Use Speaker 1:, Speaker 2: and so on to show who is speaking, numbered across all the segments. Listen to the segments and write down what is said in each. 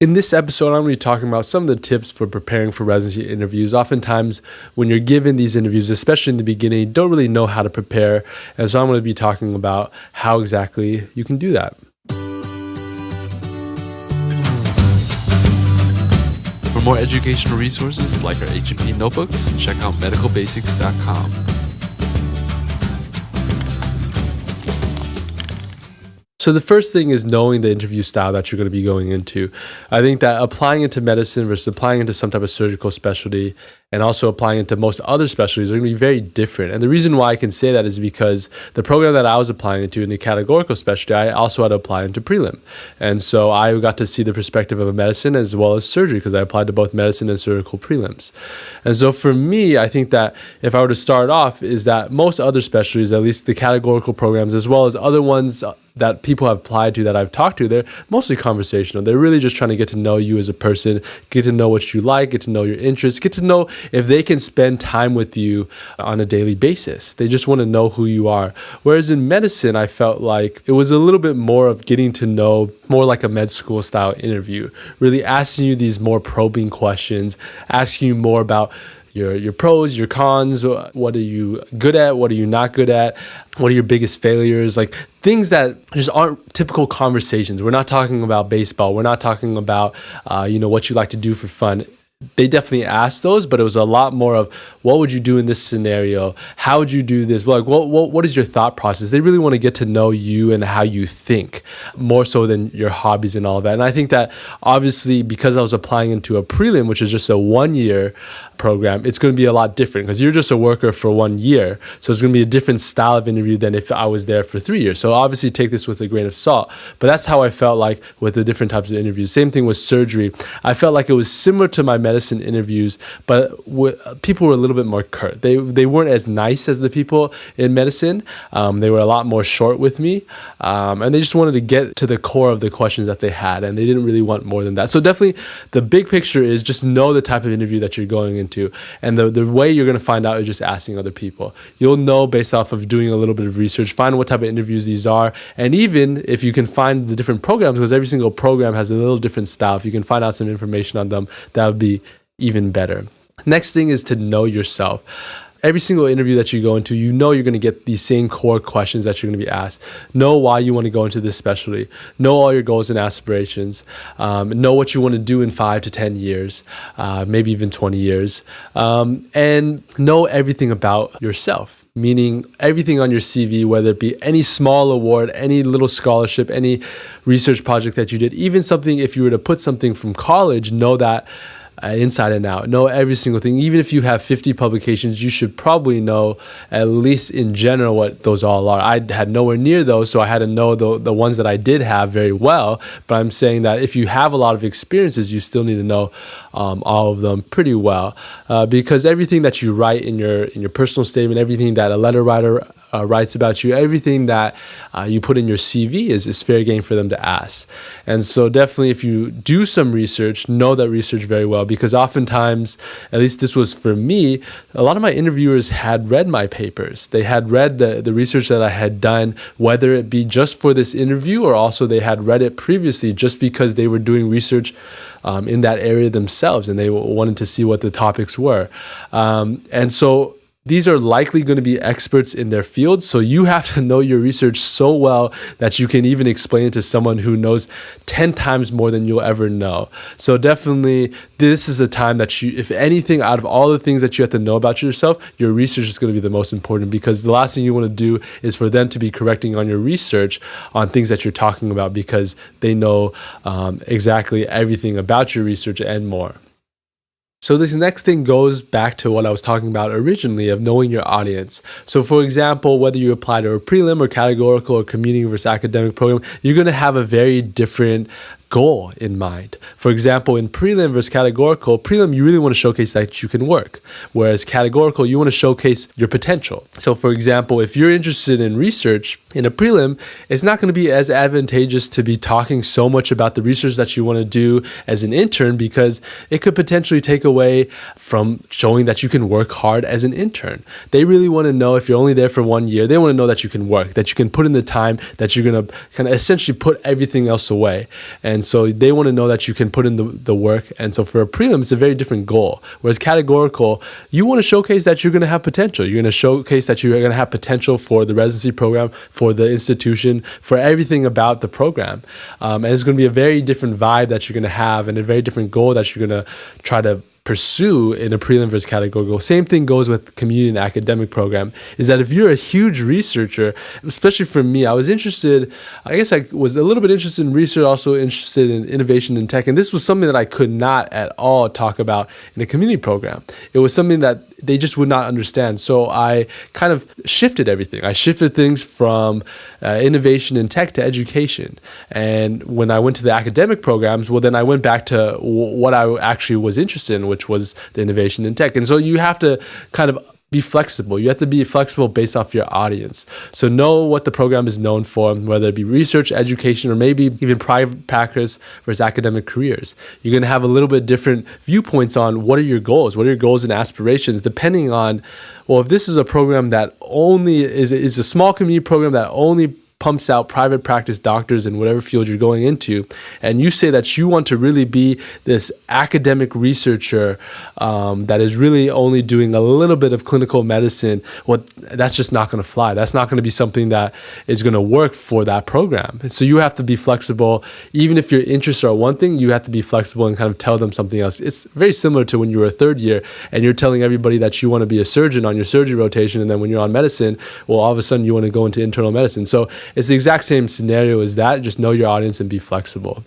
Speaker 1: In this episode, I'm going to be talking about some of the tips for preparing for residency interviews. Oftentimes, when you're given these interviews, especially in the beginning, you don't really know how to prepare. And so I'm going to be talking about how exactly you can do that.
Speaker 2: For more educational resources like our H&P notebooks, check out medicalbasics.com.
Speaker 1: So the first thing is knowing the interview style that you're going to be going into. I think that applying into medicine versus applying into some type of surgical specialty and also applying into most other specialties are going to be very different. And the reason why I can say that is because the program that I was applying into in the categorical specialty, I also had to apply into prelim. And so I got to see the perspective of a medicine as well as surgery because I applied to both medicine and surgical prelims. And so for me, I think that if I were to start off is that most other specialties, at least the categorical programs, as well as other ones that people have applied to that I've talked to, they're mostly conversational. They're really just trying to get to know you as a person, get to know what you like, get to know your interests, get to know if they can spend time with you on a daily basis. They just want to know who you are. Whereas in medicine, I felt like it was a little bit more of getting to know, more like a med school style interview, really asking you these more probing questions, asking you more about your pros, your cons, what are you good at, what are you not good at, what are your biggest failures, like things that just aren't typical conversations. We're not talking about baseball. We're not talking about, what you like to do for fun. They definitely asked those, but it was a lot more of what would you do in this scenario? How would you do this? Like, what is your thought process? They really want to get to know you and how you think more so than your hobbies and all of that. And I think that obviously because I was applying into a prelim, which is just a 1-year program, it's going to be a lot different because you're just a worker for 1 year. So it's going to be a different style of interview than if I was there for 3 years. So obviously take this with a grain of salt, but that's how I felt like with the different types of interviews. Same thing with surgery. I felt like it was similar to my medicine interviews, but people were a little bit more curt. They weren't as nice as the people in medicine. They were a lot more short with me, and they just wanted to get to the core of the questions that they had, and they didn't really want more than that. So definitely the big picture is just know the type of interview that you're going into, and the way you're going to find out is just asking other people. You'll know based off of doing a little bit of research, find what type of interviews these are, and even if you can find the different programs, because every single program has a little different style, if you can find out some information on them, that would be even better. Next thing is to know yourself. Every single interview that you go into, you know you're going to get these same core questions that you're going to be asked. Know why you want to go into this specialty. Know all your goals and aspirations. Know what you want to do in 5 to 10 years, maybe even 20 years. And know everything about yourself, meaning everything on your CV, whether it be any small award, any little scholarship, any research project that you did, even something, if you were to put something from college, know that inside and out. Know every single thing. Even if you have 50 publications, you should probably know at least in general what those all are. I had nowhere near those, so I had to know the ones that I did have very well. But I'm saying that if you have a lot of experiences, you still need to know all of them pretty well, because everything that you write in your personal statement, everything that a letter writer writes about you, everything that you put in your CV is fair game for them to ask. And so definitely if you do some research, know that research very well, because oftentimes, at least this was for me, a lot of my interviewers had read my papers. They had read the research that I had done, whether it be just for this interview or also they had read it previously just because they were doing research in that area themselves and they wanted to see what the topics were. And so these are likely going to be experts in their field, so you have to know your research so well that you can even explain it to someone who knows 10 times more than you'll ever know. So definitely, this is a time that you, if anything, out of all the things that you have to know about yourself, your research is going to be the most important, because the last thing you want to do is for them to be correcting on your research on things that you're talking about, because they know exactly everything about your research and more. So this next thing goes back to what I was talking about originally of knowing your audience. So for example, whether you apply to a prelim or categorical or community versus academic program, you're going to have a very different goal in mind. For example, in prelim versus categorical, prelim, you really want to showcase that you can work, whereas categorical, you want to showcase your potential. So for example, if you're interested in research in a prelim, it's not going to be as advantageous to be talking so much about the research that you want to do as an intern, because it could potentially take away from showing that you can work hard as an intern. They really want to know, if you're only there for 1 year, they want to know that you can work, that you can put in the time, that you're going to kind of essentially put everything else away. And And so they want to know that you can put in the work. And so for a prelim, it's a very different goal. Whereas categorical, you want to showcase that you're going to have potential. You're going to showcase that you're going to have potential for the residency program, for the institution, for everything about the program. And it's going to be a very different vibe that you're going to have and a very different goal that you're going to try to pursue in a prelim versus categorical. Same thing goes with community and academic program, is that if you're a huge researcher, especially for me, I was interested, I guess I was a little bit interested in research, also interested in innovation and tech. And this was something that I could not at all talk about in a community program. It was something that they just would not understand. So I kind of shifted everything. I shifted things from innovation and tech to education. And when I went to the academic programs, well, then I went back to what I actually was interested in, which was the innovation and tech. And so you have to kind of be flexible. You have to be flexible based off your audience. So know what the program is known for, whether it be research, education, or maybe even private practice versus academic careers. You're going to have a little bit different viewpoints on what are your goals, what are your goals and aspirations, depending on, well, if this is a program that only is a small community program that only pumps out private practice doctors in whatever field you're going into, and you say that you want to really be this academic researcher that is really only doing a little bit of clinical medicine, well, that's just not going to fly. That's not going to be something that is going to work for that program. And so you have to be flexible. Even if your interests are one thing, you have to be flexible and kind of tell them something else. It's very similar to when you were a third year and you're telling everybody that you want to be a surgeon on your surgery rotation, and then when you're on medicine, well, all of a sudden you want to go into internal medicine. So it's the exact same scenario as that. Just know your audience and be flexible.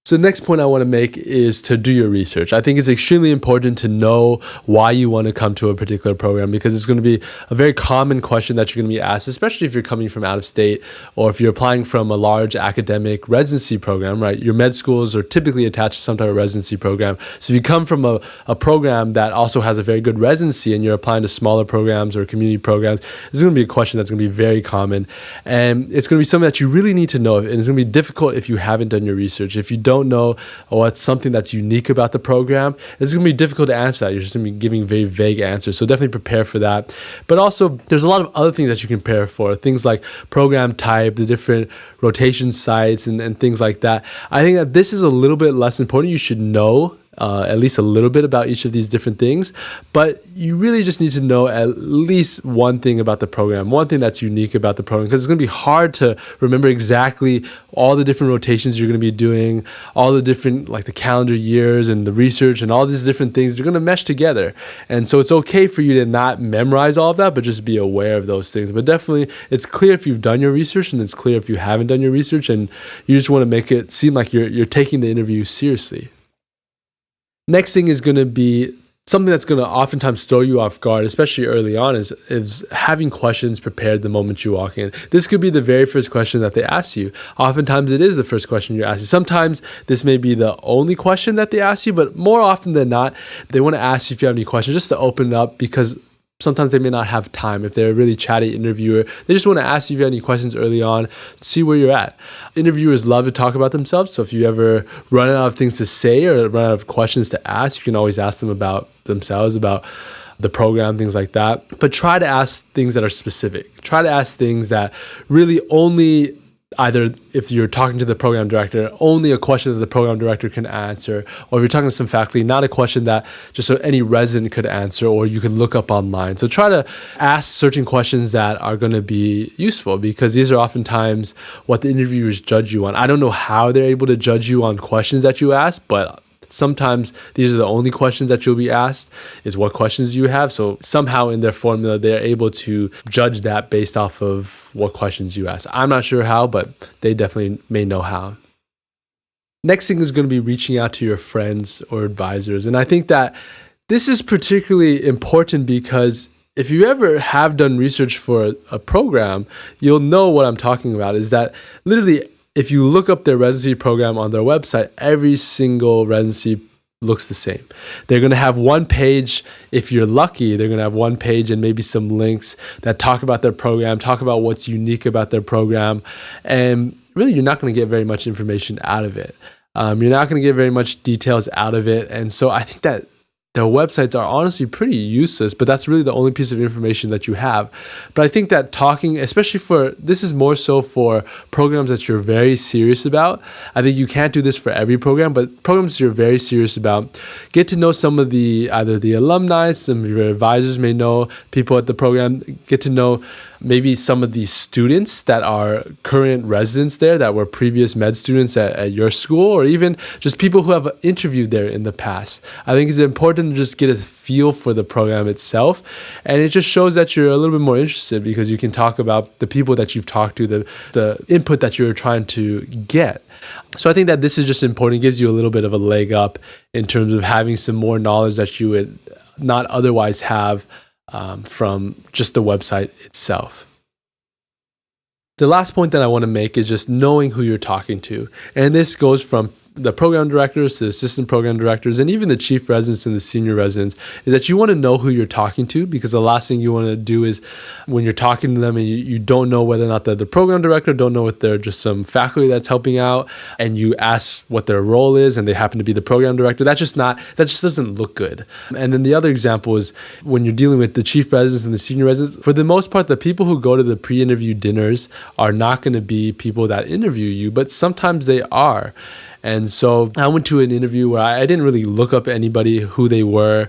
Speaker 1: So the next point I want to make is to do your research. I think it's extremely important to know why you want to come to a particular program, because it's going to be a very common question that you're going to be asked, especially if you're coming from out of state or if you're applying from a large academic residency program, right? Your med schools are typically attached to some type of residency program. So if you come from a program that also has a very good residency and you're applying to smaller programs or community programs, this is going to be a question that's going to be very common. And it's going to be something that you really need to know. And it's going to be difficult if you haven't done your research. If you don't know what's something that's unique about the program, it's going to be difficult to answer that. You're just going to be giving very vague answers. So definitely prepare for that. But also, there's a lot of other things that you can prepare for. Things like program type, the different rotation sites, and things like that. I think that this is a little bit less important. You should know at least a little bit about each of these different things, but you really just need to know at least one thing about the program, one thing that's unique about the program, because it's going to be hard to remember exactly all the different rotations you're going to be doing, all the different, like the calendar years and the research and all these different things. They're going to mesh together. And so it's okay for you to not memorize all of that, but just be aware of those things. But definitely it's clear if you've done your research, and it's clear if you haven't done your research, and you just want to make it seem like you're taking the interview seriously. Next thing is going to be something that's going to oftentimes throw you off guard, especially early on, is having questions prepared the moment you walk in. This could be the very first question that they ask you. Oftentimes it is the first question you're asking. Sometimes this may be the only question that they ask you, but more often than not, they want to ask you if you have any questions, just to open it up, because sometimes they may not have time. If they're a really chatty interviewer, they just want to ask you if you have any questions early on, see where you're at. Interviewers love to talk about themselves, so if you ever run out of things to say or run out of questions to ask, you can always ask them about themselves, about the program, things like that. But try to ask things that are specific. Try to ask things that really only, either if you're talking to the program director, only a question that the program director can answer, or if you're talking to some faculty, not a question that just any resident could answer or you could look up online. So try to ask certain questions that are going to be useful, because these are oftentimes what the interviewers judge you on. I don't know how they're able to judge you on questions that you ask, but sometimes these are the only questions that you'll be asked, is what questions you have. So somehow in their formula, they're able to judge that based off of what questions you ask. I'm not sure how, but they definitely may know how. Next thing is going to be reaching out to your friends or advisors. And I think that this is particularly important because if you ever have done research for a program, you'll know what I'm talking about, is that literally if you look up their residency program on their website, every single residency looks the same. They're going to have one page, if you're lucky, they're going to have one page and maybe some links that talk about their program, talk about what's unique about their program. And really, you're not going to get very much information out of it. You're not going to get very much details out of it. And so I think that their websites are honestly pretty useless, but that's really the only piece of information that you have. But I think that talking, especially this is more so for programs that you're very serious about. I think you can't do this for every program, but programs you're very serious about, get to know some of either the alumni, some of your advisors may know people at the program, get to know maybe some of the students that are current residents there that were previous med students at your school, or even just people who have interviewed there in the past. I think it's important to just get a feel for the program itself, and it just shows that you're a little bit more interested because you can talk about the people that you've talked to, the input that you're trying to get. So I think that this is just important. It gives you a little bit of a leg up in terms of having some more knowledge that you would not otherwise have from just the website itself. The last point that I want to make is just knowing who you're talking to. And this goes from the program directors to the assistant program directors and even the chief residents and the senior residents, is that you want to know who you're talking to, because the last thing you want to do is when you're talking to them and you don't know whether or not they're the program director, don't know if they're just some faculty that's helping out, and you ask what their role is and they happen to be the program director. That just doesn't look good. And then the other example is when you're dealing with the chief residents and the senior residents, for the most part, the people who go to the pre-interview dinners are not going to be people that interview you, but sometimes they are. And so I went to an interview where I didn't really look up anybody, who they were.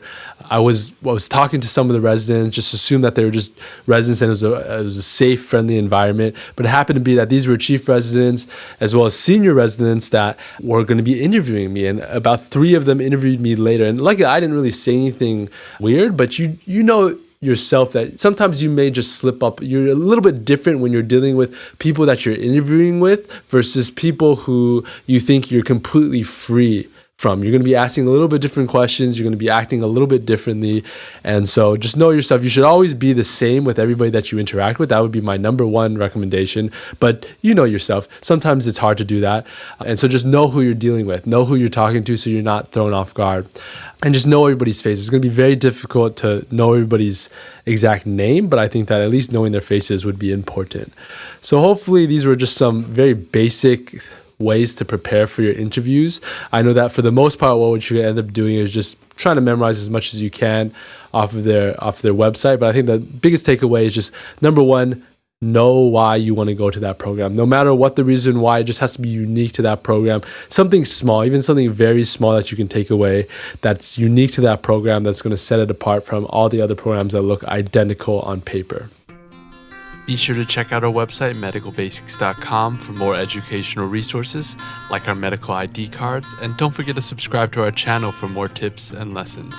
Speaker 1: I was talking to some of the residents, just assumed that they were just residents and it was a safe, friendly environment. But it happened to be that these were chief residents as well as senior residents that were going to be interviewing me. And about 3 of them interviewed me later. And luckily, I didn't really say anything weird, but you know yourself that sometimes you may just slip up. You're a little bit different when you're dealing with people that you're interviewing with versus people who you think you're completely free from. You're going to be asking a little bit different questions. You're going to be acting a little bit differently. And so just know yourself. You should always be the same with everybody that you interact with. That would be my number one recommendation. But you know yourself. Sometimes it's hard to do that. And so just know who you're dealing with. Know who you're talking to so you're not thrown off guard. And just know everybody's faces. It's going to be very difficult to know everybody's exact name, but I think that at least knowing their faces would be important. So hopefully these were just some very basic ways to prepare for your interviews. I know that for the most part, what you end up doing is just trying to memorize as much as you can off of their website. But I think the biggest takeaway is just, number one, know why you want to go to that program. No matter what the reason why, it just has to be unique to that program. Something small, even something very small that you can take away that's unique to that program, that's going to set it apart from all the other programs that look identical on paper.
Speaker 2: Be sure to check out our website, medicalbasics.com, for more educational resources like our medical ID cards, and don't forget to subscribe to our channel for more tips and lessons.